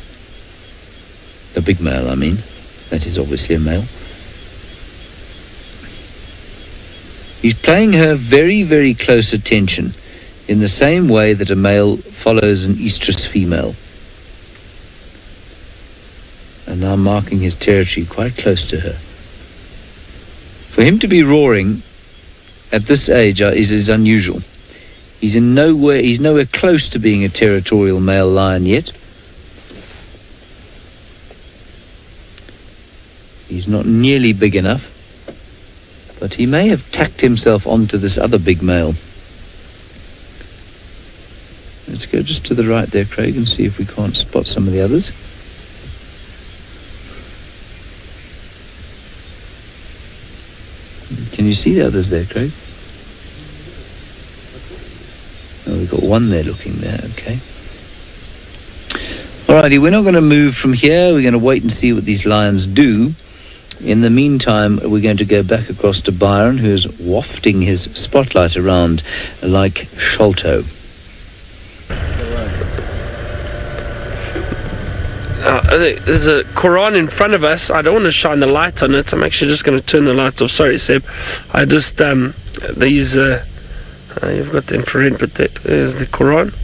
The big male, I mean. That is obviously a male. He's paying her very, very close attention in the same way that a male follows an estrus female. And now marking his territory quite close to her. For him to be roaring at this age is unusual. He's nowhere close to being a territorial male lion yet. He's not nearly big enough, but he may have tacked himself onto this other big male. Let's go just to the right there, Craig, and see if we can't spot some of the others. Can you see the others there, Craig? Oh, we've got one there looking there, okay. Alrighty, we're not going to move from here. We're going to wait and see what these lions do. In the meantime, we're going to go back across to Byron, who is wafting his spotlight around like Sholto. There's a Quran in front of us. I don't want to shine the light on it. I'm actually just going to turn the lights off. Sorry, Seb. I just, these, you've got the infrared, but there's the Quran.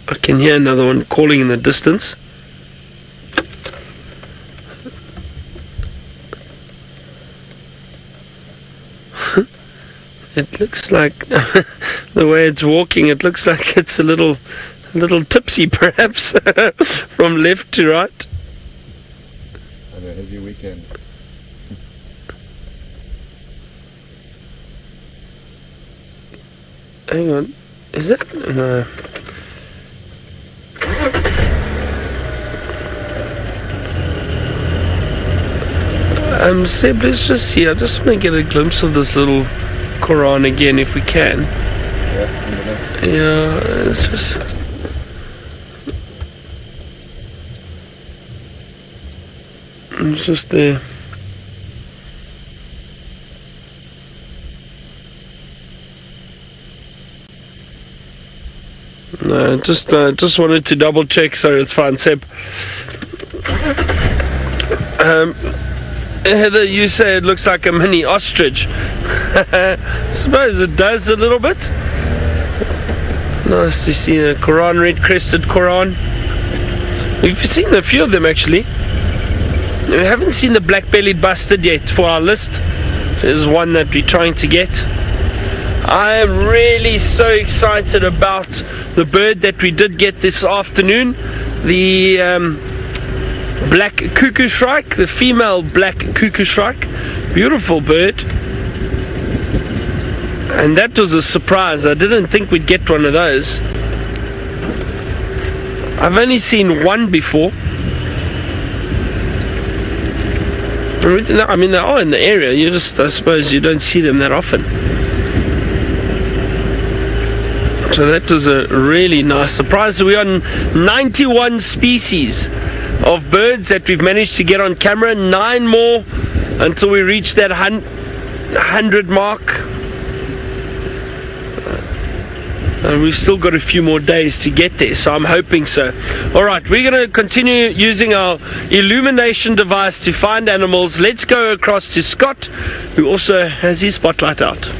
I can hear another one calling in the distance. It looks like the way it's walking, it looks like it's a little tipsy, perhaps, from left to right. Had a heavy weekend. Hang on, is that no? Seb, let's just see. I just want to get a glimpse of this little Quran again, if we can. Yeah, it's just. It's just there. No, just wanted to double check. Sorry, it's fine, Seb. Heather, you say it looks like a mini ostrich. I suppose it does a little bit. Nice to see a Quran, red-crested Quran. We've seen a few of them, actually. We haven't seen the black-bellied bustard yet for our list. There's one that we're trying to get. I am really so excited about the bird that we did get this afternoon. The black cuckoo shrike, the female black cuckoo shrike. Beautiful bird. And that was a surprise. I didn't think we'd get one of those. I've only seen one before. I mean, they are in the area. I suppose you don't see them that often. So that was a really nice surprise. We're on 91 species of birds that we've managed to get on camera. 9 more until we reach that 100 mark. We've still got a few more days to get there, so I'm hoping so. Alright, we're going to continue using our illumination device to find animals. Let's go across to Scott, who also has his spotlight out.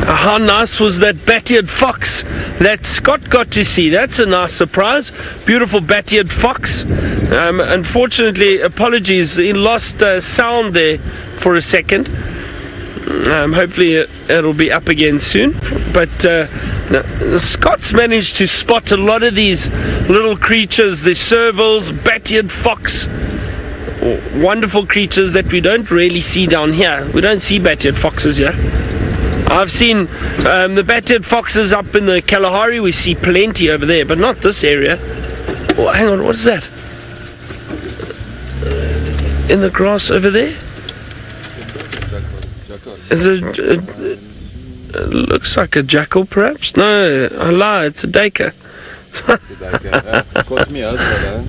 How nice was that bat-eared fox that Scott got to see? That's a nice surprise. Beautiful bat-eared fox. Unfortunately, apologies, he lost sound there for a second. Hopefully it'll be up again soon. But Scott's managed to spot a lot of these little creatures, the servals, bat-eared fox. Wonderful creatures that we don't really see down here. We don't see bat-eared foxes here. I've seen the bat-eared foxes up in the Kalahari. We see plenty over there, but not this area. Oh, hang on, what is that? In the grass over there? Is it looks like a jackal, perhaps? No, I lie, it's a duiker.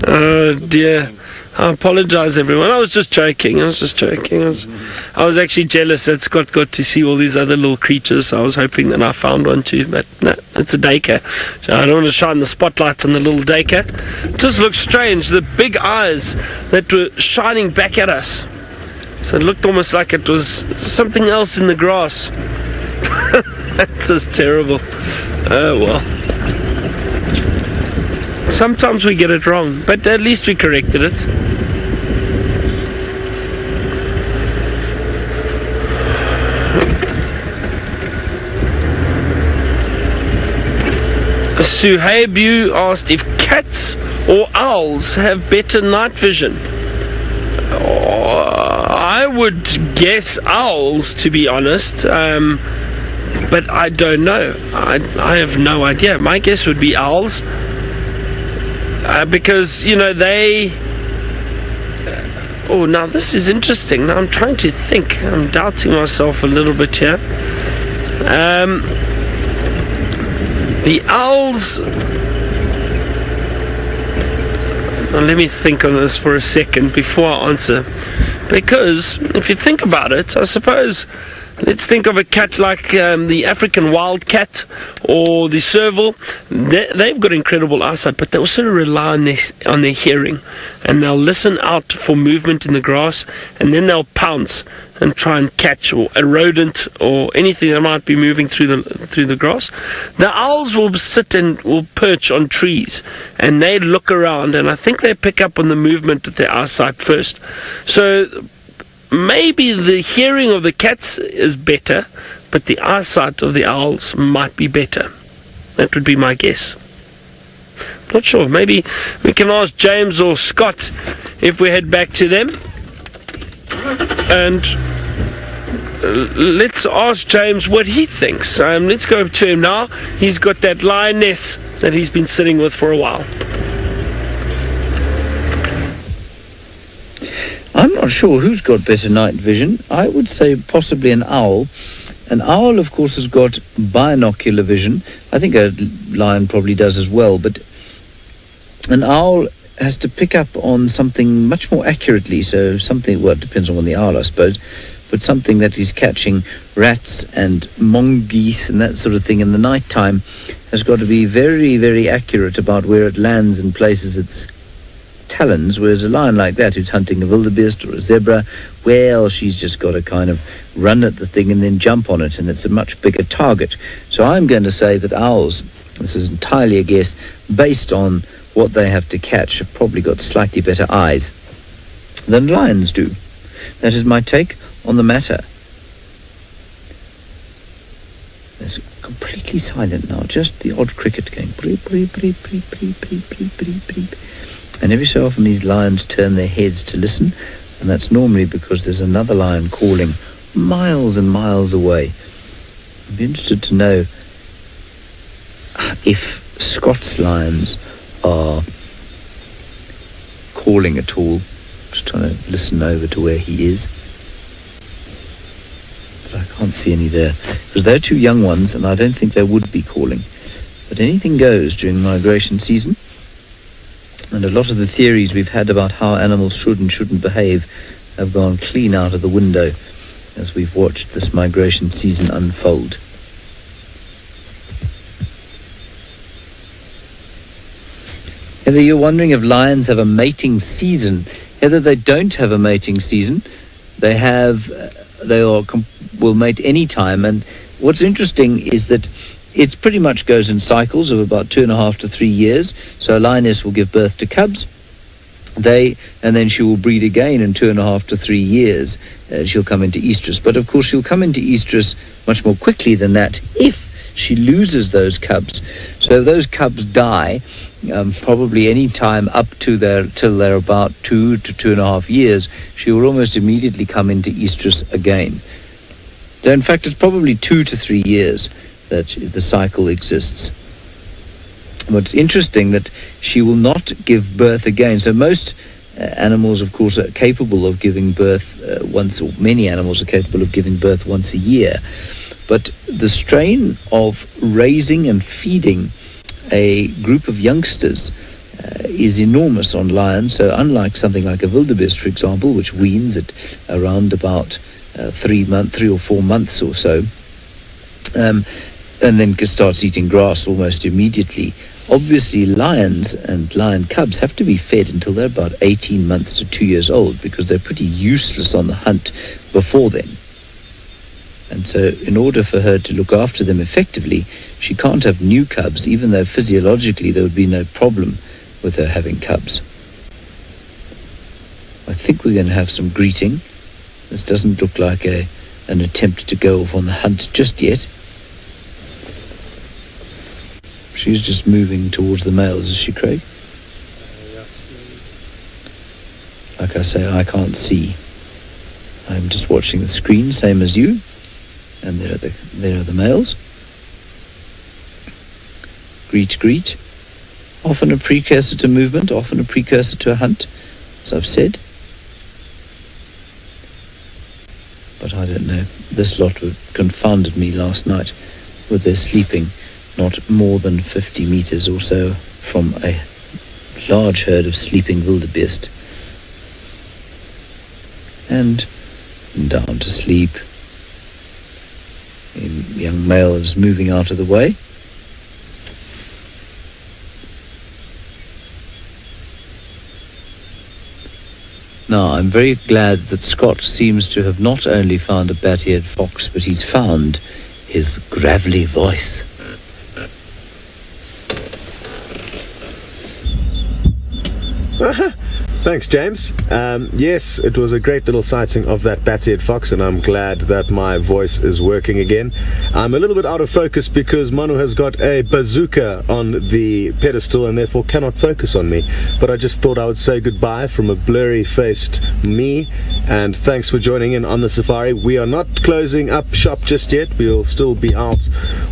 Oh dear. I apologize, everyone. I was just joking. I was actually jealous that Scott got to see all these other little creatures. I was hoping that I found one too, but no, it's a duiker. So I don't want to shine the spotlight on the little duiker. It just looks strange. The big eyes that were shining back at us. So it looked almost like it was something else in the grass. That's just terrible. Oh well. Sometimes we get it wrong, but at least we corrected it. Suhaib, you asked if cats or owls have better night vision. I would guess owls, to be honest, but I don't know. I have no idea. My guess would be owls. Because, you know, they... Oh, now this is interesting. Now I'm trying to think. I'm doubting myself a little bit here. The owls... Now let me think on this for a second before I answer. Because, if you think about it, I suppose... Let's think of a cat like the African wild cat or the serval. They've got incredible eyesight, but they also rely on their hearing, and they'll listen out for movement in the grass, and then they'll pounce and try and catch a rodent or anything that might be moving through the grass. The owls will sit and will perch on trees, and they look around, and I think they pick up on the movement with their eyesight first. So maybe the hearing of the cats is better, but the eyesight of the owls might be better. That would be my guess. Not sure. Maybe we can ask James or Scott if we head back to them. And let's ask James what he thinks. Let's go to him now. He's got that lioness that he's been sitting with for a while. I'm not sure who's got better night vision. I would say possibly an owl. An owl, of course, has got binocular vision. I think a lion probably does as well, but an owl has to pick up on something much more accurately. So something, well, it depends on the owl, I suppose, but something that is catching rats and mongoose and that sort of thing in the night time has got to be very, very accurate about where it lands and places its talons, whereas a lion like that who's hunting a wildebeest or a zebra, well, she's just got to kind of run at the thing and then jump on it, and it's a much bigger target. So I'm going to say that owls, this is entirely a guess, based on what they have to catch, have probably got slightly better eyes than lions do. That is my take on the matter. It's completely silent now, just the odd cricket going breep, breep, breep, breep, breep, breep, breep, breep, breep. And every so often these lions turn their heads to listen, and that's normally because there's another lion calling miles and miles away. I'd be interested to know if Scott's lions are calling at all. Just trying to listen over to where he is. But I can't see any there, because they're two young ones, and I don't think they would be calling. But anything goes during migration season. And a lot of the theories we've had about how animals should and shouldn't behave have gone clean out of the window as we've watched this migration season unfold. Heather, you're wondering if lions have a mating season. Heather, they don't have a mating season. Will mate any time. And what's interesting is that it pretty much goes in cycles of about 2.5 to 3 years. So a lioness will give birth to cubs. And then she will breed again in 2.5 to 3 years. She'll come into estrus. But of course, she'll come into estrus much more quickly than that if she loses those cubs. So if those cubs die, probably any time up to till they're about 2 to 2.5 years, she will almost immediately come into estrus again. So in fact, it's probably 2 to 3 years that the cycle exists. What's interesting that she will not give birth again. So most animals, of course, are capable of giving birth once, or many animals are capable of giving birth once a year. But the strain of raising and feeding a group of youngsters is enormous on lions. So unlike something like a wildebeest, for example, which weans at around about 3 or 4 months or so, and then starts eating grass almost immediately. Obviously, lions and lion cubs have to be fed until they're about 18 months to 2 years old, because they're pretty useless on the hunt before then. And so in order for her to look after them effectively, she can't have new cubs, even though physiologically there would be no problem with her having cubs. I think we're going to have some greeting. This doesn't look like an attempt to go off on the hunt just yet. She's just moving towards the males, is she, Craig? Like I say, I can't see. I'm just watching the screen, same as you. And there are the males. Greet, greet. Often a precursor to movement, often a precursor to a hunt, as I've said. But I don't know. This lot confounded me last night with their sleeping not more than 50 meters or so from a large herd of sleeping wildebeest. And down to sleep. The young male is moving out of the way. Now, I'm very glad that Scott seems to have not only found a bat-eared fox, but he's found his gravelly voice. Thanks, James. Yes, it was a great little sighting of that bat-eared fox, and I'm glad that my voice is working again. I'm a little bit out of focus because Manu has got a bazooka on the pedestal and therefore cannot focus on me. But I just thought I would say goodbye from a blurry-faced me, and thanks for joining in on the safari. We are not closing up shop just yet. We'll still be out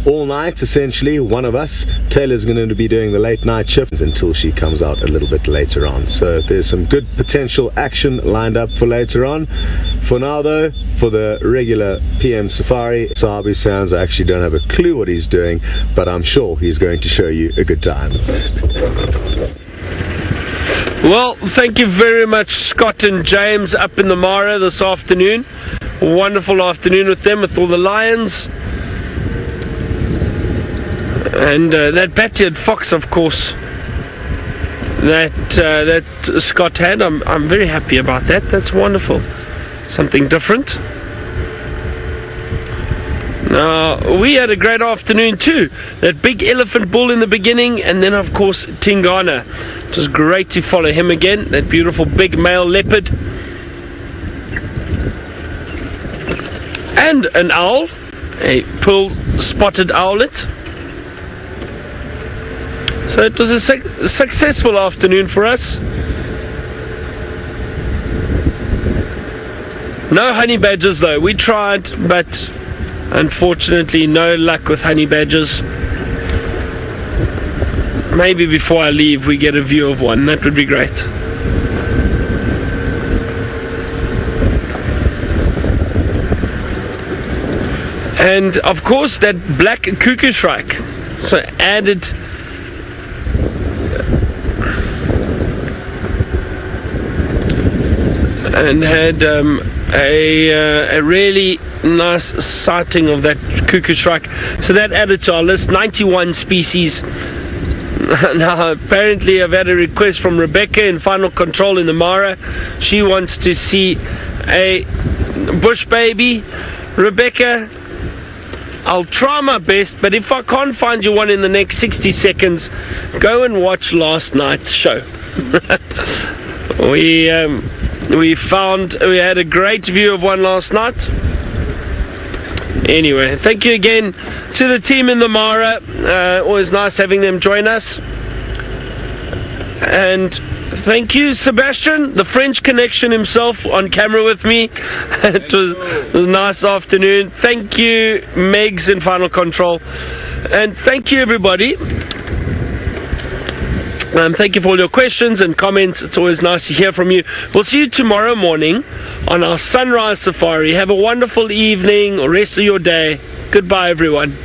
all night, essentially. One of us, Taylor's going to be doing the late night shift until she comes out a little bit later on. So there's some some good potential action lined up for later on. For now though, for the regular PM safari, Sabi sounds I actually don't have a clue what he's doing, but I'm sure he's going to show you a good time. Well, thank you very much, Scott and James, up in the Mara this afternoon. Wonderful afternoon with them, with all the lions. And that bat-eared fox, of course, that Scott had. I'm very happy about that. That's wonderful. Something different. Now, we had a great afternoon too. That big elephant bull in the beginning, and then of course Tingana. It was great to follow him again. That beautiful big male leopard. And an owl, a pearl-spotted owlet. So it was a successful afternoon for us. No honey badgers though. We tried, but unfortunately no luck with honey badgers. Maybe before I leave we get a view of one. That would be great. And of course that black cuckoo shrike. So added and had a really nice sighting of that cuckoo shrike. So that added to our list, 91 species. Now apparently I've had a request from Rebecca in Final Control in the Mara. She wants to see a bush baby. Rebecca, I'll try my best, but if I can't find you one in the next 60 seconds, go and watch last night's show. We had a great view of one last night. Anyway, thank you again to the team in the Mara. Always nice having them join us. And thank you, Sebastian, the French connection himself, on camera with me. It was a nice afternoon. Thank you, Megs in Final Control. And thank you, everybody. Thank you for all your questions and comments. It's always nice to hear from you. We'll see you tomorrow morning on our sunrise safari. Have a wonderful evening or rest of your day. Goodbye, everyone.